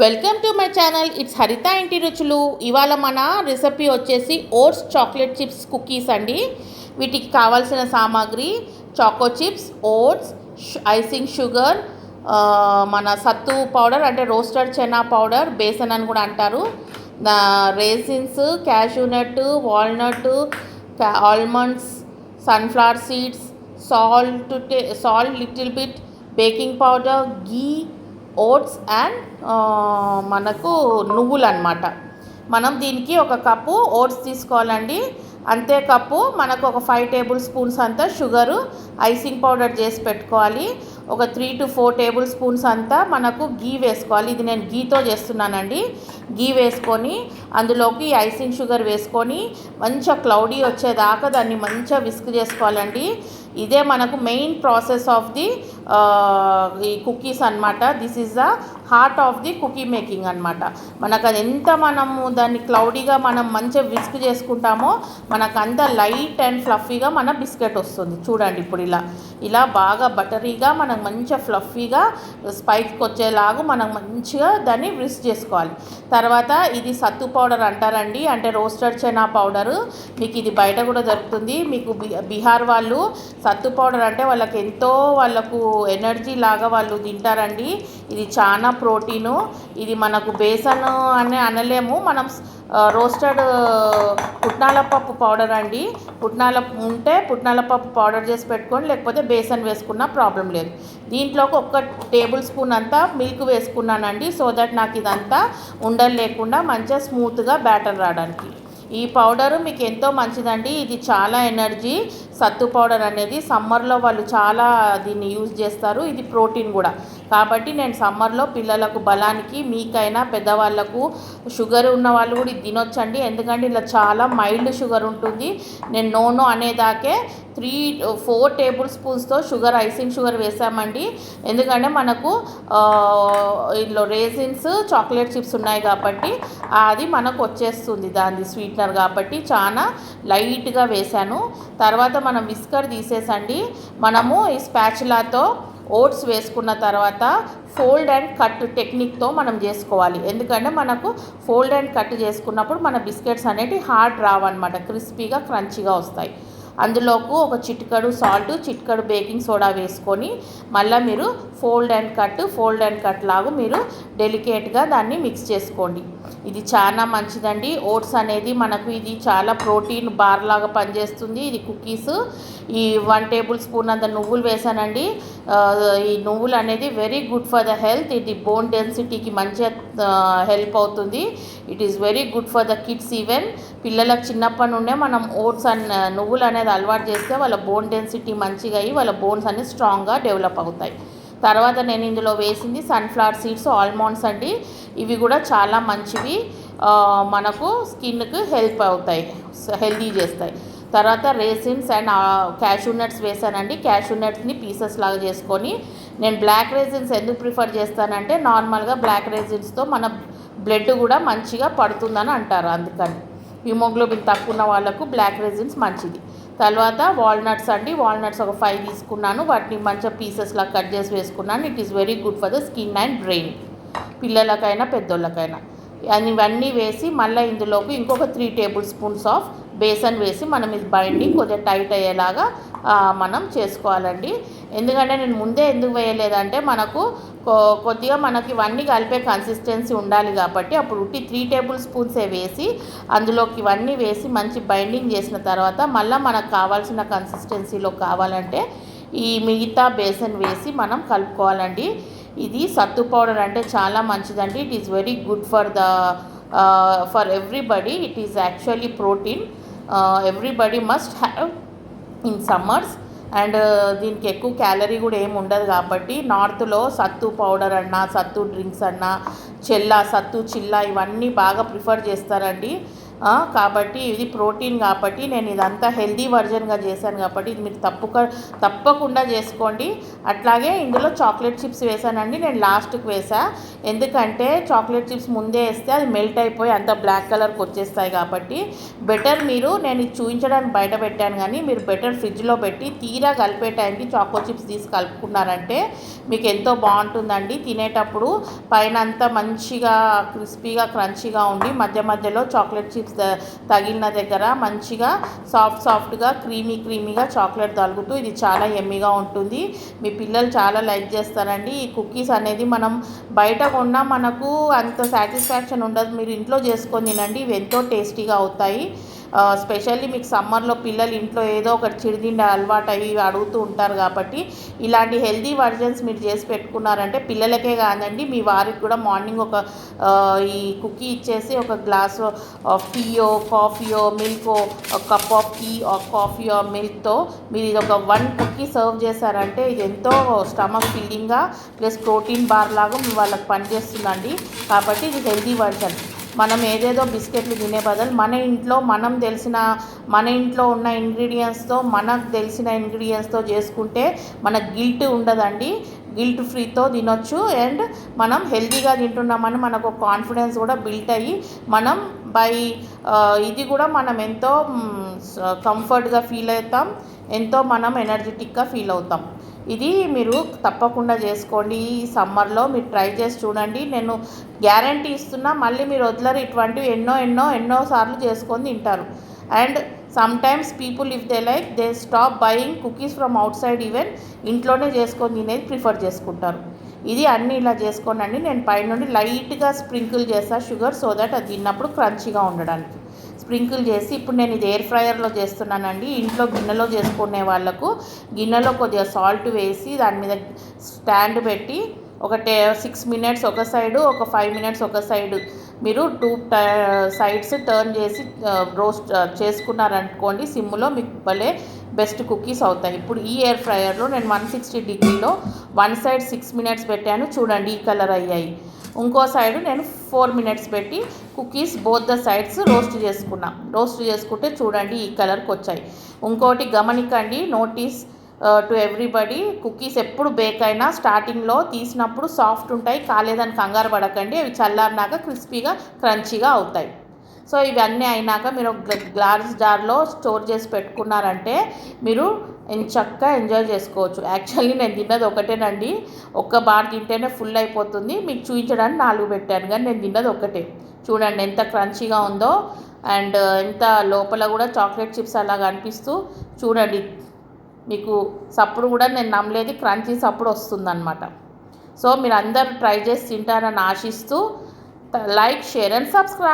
Welcome to my channel. It's హరిత ఇంటి రుచులు. ఇవాళ మన రెసిపీ వచ్చేసి ఓట్స్ చాక్లెట్ చిప్స్ కుకీస్ అండి. వీటికి కావాల్సిన సామాగ్రి choco chips, oats, icing sugar, మన సత్తు పౌడర్ అంటే రోస్టెడ్ చెనా పౌడర్, బేసన్ అని కూడా అంటారు, raisins, cashew nut, walnut, almonds, sunflower seeds, salt little bit, baking powder, ghee, oats and మనకు నువ్వులు అన్నమాట. మనం దీనికి ఒక కప్పు ఓట్స్ తీసుకోవాలండి. అంతే కప్పు మనకు ఒక 5 టేబుల్ స్పూన్స్ అంతా షుగరు ఐసింగ్ పౌడర్ చేసి పెట్టుకోవాలి. ఒక 3 to 4 టేబుల్ స్పూన్స్ అంతా మనకు గీ వేసుకోవాలి. ఇది నేను గీతో చేస్తున్నానండి. గీ వేసుకొని అందులోకి ఐసింగ్ షుగర్ వేసుకొని మంచిగా క్లౌడీ వచ్చేదాకా దాన్ని మంచిగా విస్క్ చేసుకోవాలండి. ఇదే మనకు మెయిన్ ప్రాసెస్ ఆఫ్ ది ఈ కుకీస్ అన్నమాట. This is the heart of the cookie making అన్నమాట. మనకు అది ఎంత మనము దాన్ని క్లౌడీగా మనం మంచిగా విస్క్ చేసుకుంటామో మనకు అంత లైట్ అండ్ ఫ్లఫీగా మన బిస్కెట్ వస్తుంది. చూడండి ఇప్పుడు ఇలా బాగా బటరీగా మనకు మంచిగా ఫ్లఫీగా స్పైక్కి వచ్చేలాగా మనం మంచిగా దాన్ని విస్క్ చేసుకోవాలి. తర్వాత ఇది సత్తు పౌడర్ అంటారండి, అంటే రోస్టెడ్ చెనా పౌడరు. మీకు ఇది బయట కూడా దొరుకుతుంది. మీకు బీహార్ వాళ్ళు సత్తు పౌడర్ అంటే వాళ్ళకు ఎనర్జీ లాగా వాళ్ళు తింటారండి. ఇది చాలా ప్రోటీను. ఇది మనకు బేసన్ అని అనలేము, మనం రోస్టెడ్ పుట్నాల పప్పు పౌడర్ అండి. పుట్నాల పప్పు పౌడర్ చేసి పెట్టుకోండి, లేకపోతే బేసన్ వేసుకున్నా ప్రాబ్లం లేదు. దీంట్లోకి 1 టేబుల్ స్పూన్ అంతా మిల్క్ వేసుకున్నానండి, సో దట్ నాకు ఇదంతా ఉండలు లేకుండా మంచిగా స్మూత్గా బ్యాటర్ రావడానికి. ఈ పౌడరు మీకు ఎంతో మంచిదండి. ఇది చాలా ఎనర్జీ. సత్తు పౌడర్ అనేది సమ్మర్లో వాళ్ళు చాలా దీన్ని యూజ్ చేస్తారు. ఇది ప్రోటీన్ కూడా, కాబట్టి నేను సమ్మర్లో పిల్లలకు బలానికి, మీకైనా పెద్దవాళ్ళకు షుగర్ ఉన్న వాళ్ళు కూడా ఇది తినొచ్చండి. ఎందుకంటే ఇలా చాలా మైల్డ్ షుగర్ ఉంటుంది. నేను నో అనేదాకే 3-4 టేబుల్ స్పూన్స్తో ఐసింగ్ షుగర్ వేసామండి. ఎందుకంటే మనకు ఇందులో రేసిన్స్, చాక్లెట్ చిప్స్ ఉన్నాయి కాబట్టి అది మనకు వచ్చేస్తుంది దాని స్వీట్నర్, కాబట్టి చాలా లైట్గా వేసాను. తర్వాత మనం విస్కర్ తీసేసండి. మనము ఈ స్పాచులాతో ఓట్స్ వేసుకున్న తర్వాత ఫోల్డ్ అండ్ కట్ టెక్నిక్తో మనం చేసుకోవాలి. ఎందుకంటే మనకు ఫోల్డ్ అండ్ కట్ చేసుకున్నప్పుడు మన బిస్కెట్స్ అనేవి హార్డ్ రావన్నమాట, క్రిస్పీగా క్రంచీగా వస్తాయి. అందులోకి ఒక చిటికెడు సాల్ట్, చిటికెడు బేకింగ్ సోడా వేసుకొని మళ్ళీ మీరు ఫోల్డ్ అండ్ కట్ లాగా మీరు డెలికేట్గా దాన్ని మిక్స్ చేసుకోండి. ఇది చాలా మంచిదండి. ఓట్స్ అనేది మనకు ఇది చాలా ప్రోటీన్ బార్ లాగా పనిచేస్తుంది. ఇది కుకీస్. ఈ 1 టేబుల్ స్పూన్ అంత నువ్వులు వేసానండి. ఈ నువ్వులు అనేది very good for the health. ఇది బోన్ డెన్సిటీకి మంచిగా హెల్ప్ అవుతుంది. It is very good for the kids. Even పిల్లలకు చిన్నప్పటి నుండే మనం ఓట్స్ అండ్ నువ్వులు అనేది అలవాటు చేస్తే వాళ్ళ బోన్ డెన్సిటీ మంచిగా అయ్యి వాళ్ళ బోన్స్ అనేది స్ట్రాంగ్గా డెవలప్ అవుతాయి. తర్వాత నేను ఇందులో వేసింది సన్ఫ్లవర్ సీడ్స్, ఆల్మండ్స్ అండి. ఇవి కూడా చాలా మంచివి, మనకు స్కిన్కి హెల్ప్ అవుతాయి, హెల్దీ చేస్తాయి. తర్వాత రేసిన్స్ అండ్ క్యాషూ నట్స్ వేసానండి. క్యాషూ నట్స్ని పీసెస్ లాగా చేసుకొని, నేను బ్లాక్ రేసిన్స్ ఎందుకు ప్రిఫర్ చేస్తానంటే నార్మల్గా బ్లాక్ రేసిన్స్తో మన బ్లడ్ కూడా మంచిగా పడుతుందని అంటారు, అందుకని హిమోగ్లోబిన్ తక్కువ ఉన్న వాళ్ళకు బ్లాక్ రేసిన్స్ మంచిది. తర్వాత వాల్నట్స్ అండి. వాల్నట్స్ ఒక 5 తీసుకున్నాను. వాటిని మంచిగా పీసెస్లా కట్ చేసి వేసుకున్నాను. It is very good for the skin and brain, పిల్లలకైనా పెద్దోళ్ళకైనా. ఇవన్నీ వేసి మళ్ళీ ఇందులోకి ఇంకొక 3 టేబుల్ స్పూన్స్ ఆఫ్ బేసన్ వేసి మనం ఇది బైండింగ్ కొద్దిగా టైట్ అయ్యేలాగా మనం చేసుకోవాలండి. ఎందుకంటే నేను ముందే ఎందుకు వేయలేదంటే మనకు కొద్దిగా మనకి ఇవన్నీ కలిపే కన్సిస్టెన్సీ ఉండాలి కాబట్టి అప్పుడు 3 టేబుల్ స్పూన్సే వేసి అందులోకి ఇవన్నీ వేసి మంచి బైండింగ్ చేసిన తర్వాత మళ్ళీ మనకు కావాల్సిన కన్సిస్టెన్సీలో కావాలంటే ఈ మిగతా బేసన్ వేసి మనం కలుపుకోవాలండి. ఇది సత్తు పౌడర్ అంటే చాలా మంచిదండి. It is very good for everybody. It is actually protein. Everybody must have in summers. And దీనికి ఎక్కువ క్యాలరీ కూడా ఏమి ఉండదు కాబట్టి నార్త్లో సత్తు పౌడర్ సత్తు డ్రింక్స్ సత్తు చిల్లా ఇవన్నీ బాగా ప్రిఫర్ చేస్తారండి. కాబట్టి ఇది ప్రోటీన్ కాబట్టి నేను ఇదంతా హెల్దీ వర్జన్గా చేశాను కాబట్టి ఇది మీరు తప్పకుండా చేసుకోండి. అట్లాగే ఇందులో చాక్లెట్ చిప్స్ వేసానండి, నేను లాస్ట్కి వేసా. ఎందుకంటే చాక్లెట్ చిప్స్ ముందే వేస్తే అది మెల్ట్ అయిపోయి అంత బ్లాక్ కలర్కి వచ్చేస్తాయి కాబట్టి బెటర్ నేను ఇది చూపించడానికి బయట పెట్టాను, కానీ మీరు బెటర్ ఫ్రిడ్జ్లో పెట్టి తీరా కలిపే టైంకి చాకో చిప్స్ తీసి కలుపుకున్నారంటే మీకు ఎంతో బాగుంటుందండి. తినేటప్పుడు పైన అంతా మంచిగా క్రిస్పీగా క్రంచీగా ఉండి మధ్య మధ్యలో చాక్లెట్ చిప్స్ తగిలిన దగ్గర మంచిగా సాఫ్ట్గా క్రీమీగా చాక్లెట్ తగులుతూ ఇది చాలా యమ్మీగా ఉంటుంది. మీ పిల్లలు చాలా లైక్ చేస్తారండి. ఈ కుకీస్ అనేది మనం బయట కొన్నా మనకు అంత సాటిస్ఫాక్షన్ ఉండదు, మీరు ఇంట్లో చేసుకొని తినండి, ఇవి ఎంతో టేస్టీగా అవుతాయి. స్పెషల్లీ మీకు సమ్మర్లో పిల్లలు ఇంట్లో ఏదో ఒకటి చిరుతిండి అలవాటు అయ్యి అడుగుతూ ఉంటారు కాబట్టి ఇలాంటి హెల్దీ వర్జన్స్ మీరు చేసి పెట్టుకున్నారంటే పిల్లలకే కాదండి మీ వారికి కూడా మార్నింగ్ ఒక ఈ కుకీ ఇచ్చేసి ఒక గ్లాస్ ఆఫ్ టీయో కాఫీయో మిల్కో ఒక కప్ ఆఫ్ టీ కాఫీ మిల్క్తో మీరు ఇది ఒక 1 కుకీ సర్వ్ చేశారంటే ఇది ఎంతో స్టమక్ ఫిల్లింగ్గా ప్లస్ ప్రోటీన్ బార్ లాగా వాళ్ళకి పనిచేస్తుందండి. కాబట్టి ఇది హెల్దీ వర్జన్. మనం ఏదేదో బిస్కెట్లు తినే బదులు మన ఇంట్లో ఉన్న ఇంగ్రీడియంట్స్తో మనకు తెలిసిన ఇంగ్రీడియంట్స్తో చేసుకుంటే మనకు గిల్ట్ ఉండదండి. గిల్ట్ ఫ్రీతో తినొచ్చు అండ్ మనం హెల్తీగా తింటున్నామని మనకు కాన్ఫిడెన్స్ కూడా బిల్ట్ అయ్యి మనం ఇది కూడా మనం ఎంతో కంఫర్ట్గా ఫీల్ అవుతాం, ఎంతో మనం ఎనర్జెటిక్గా ఫీల్ అవుతాం. ఇది మీరు తప్పకుండా చేసుకోండి. ఈ సమ్మర్లో మీరు ట్రై చేసి చూడండి, నేను గ్యారంటీ ఇస్తున్నా. మళ్ళీ మీరు వదలరు, ఇటువంటివి ఎన్నో సార్లు చేసుకొని తింటారు. And sometimes people if they stop buying cookies from out side, even ఇంట్లోనే చేసుకొని తినేది ప్రిఫర్ చేసుకుంటారు. ఇది అన్నీ ఇలా చేసుకోనండి. నేను పైనుండి లైట్గా స్ప్రింకిల్ చేస్తా షుగర్, సో దట్ అది తిన్నప్పుడు క్రంచీగా ఉండడానికి స్ప్రింకిల్ చేసి. ఇప్పుడు నేను ఇది ఎయిర్ ఫ్రైయర్లో చేస్తున్నానండి. ఇంట్లో గిన్నెలో చేసుకునే వాళ్ళకు గిన్నెలో కొద్దిగా సాల్ట్ వేసి దాని మీద స్టాండ్ పెట్టి ఒక 6 మినిట్స్ ఒక సైడు, ఒక 5 మినిట్స్ ఒక సైడు మీరు 2 సైడ్స్ టర్న్ చేసి రోస్ట్ చేసుకున్నారనుకోండి సిమ్లో, మీకు భలే బెస్ట్ కుకీస్ అవుతాయి. ఇప్పుడు ఈ ఎయిర్ ఫ్రైయర్లో నేను 160 డిగ్రీలో 1 సైడ్ 6 మినిట్స్ పెట్టాను, చూడండి ఈ కలర్ అయ్యాయి. ఇంకో సైడు నేను 4 మినిట్స్ పెట్టి cookies both the sides roast చేసుకుంటే చూడండి ఈ కలర్కి వచ్చాయి. ఇంకోటి గమనికండి, నోటీస్ టు ఎవ్రీబడి, కుకీస్ ఎప్పుడు బేక్ అయినా స్టార్టింగ్లో తీసినప్పుడు సాఫ్ట్ ఉంటాయి, కాలేదని కంగారు పడకండి. అవి చల్లారినాక క్రిస్పీగా క్రంచీగా అవుతాయి. సో ఇవన్నీ అయినాక మీరు గ్లాస్ జార్లో స్టోర్ చేసి పెట్టుకున్నారంటే మీరు చక్కగా ఎంజాయ్ చేసుకోవచ్చు. యాక్చువల్లీ నేను తిన్నది ఒకటేనండి, ఒక్క బార్ తింటేనే ఫుల్ అయిపోతుంది. మీకు చూపించడానికి 4 పెట్టాను, కానీ నేను తిన్నది ఒకటే. చూడండి ఎంత క్రంచీగా ఉందో అండ్ ఎంత లోపల కూడా చాక్లెట్ చిప్స్ అలాగా అనిపిస్తూ. చూడండి మీకు సప్పుడు కూడా నేను నమ్మలేదు, క్రంచీ సప్పుడు వస్తుందన్నమాట. సో మీరు అందరూ ట్రై చేసి తింటారని ఆశిస్తూ లైక్, షేర్ అండ్ సబ్స్క్రైబ్.